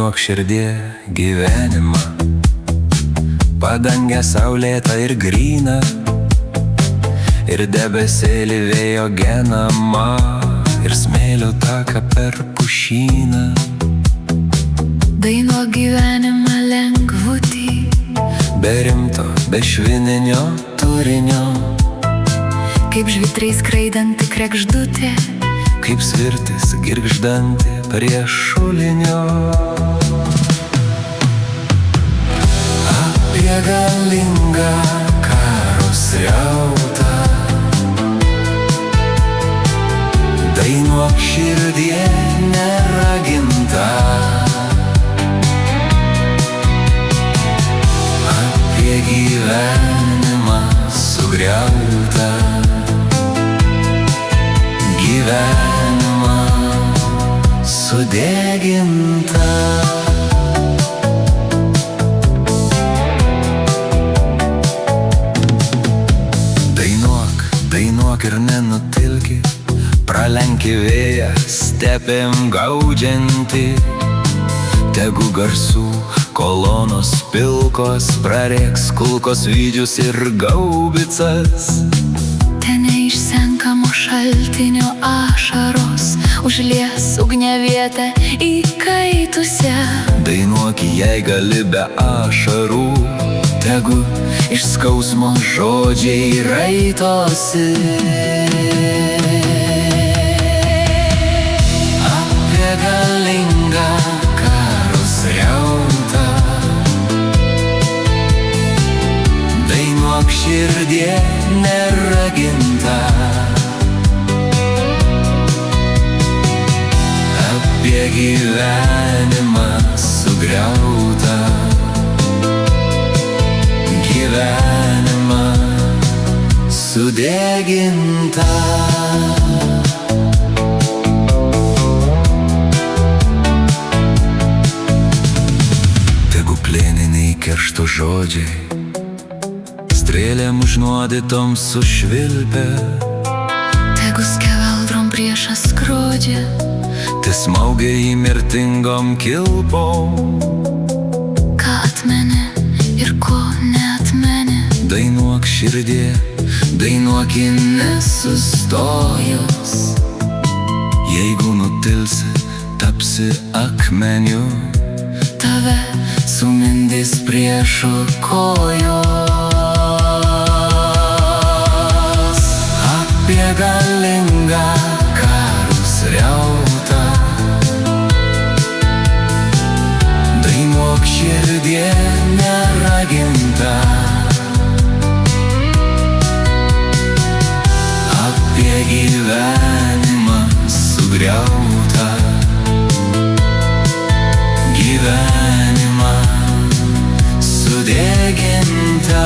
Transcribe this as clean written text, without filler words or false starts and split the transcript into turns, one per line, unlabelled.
Dainuok širdie gyvenimą, padangę saulėtą ir gryną, ir debesėlį vėjo genamą, ir smėlio taką per pušyną.
Dainuok gyvenimą lengvutį,
be rimto, be švininio turinio,
kaip žvitriai skraidanti kregždutė,
kaip svirtis girgždanti prie šulinio. Apie galingą karo srautą dainuok širdie neraginta. Apie gyvenimą sugriautą, gyvenimą sudegintą. Dainuok, dainuok ir nenutilki, pralenki vėją stepėm gaudžianti. Tegu garsų kolonos pilkos prarėks kulkos vydžius ir gaubicas.
Ten neišsenkamo šaltinio ašaros užlies ugniavietę įkaitusią.
Dainuok, jei gali be ašarų, tegu iš skausmo žodžiai raitosi. Apie galingą karo srautą dainuok širdie neraginta. Apie gyvenimą sugriautą, gyvenimą sudegintą. Tegu plieniniai keršto žodžiai strėlėm užnuodytom sušvilpia.
Tegu skeveldrom priešas skrodžia,
te smaugia į mirtingom kilpom.
ką atmeni ir ko neatmeni.
Dainuok širdie, dainuoki nesustojus. Jeigu nutilsi, tapsi akmeniu,
Tave
sumindys priešo kojos. Apie galingą karo srautą dainuok širdie neraginta. Apie gyvenimą sugriautą, gyvenimą sudegintą.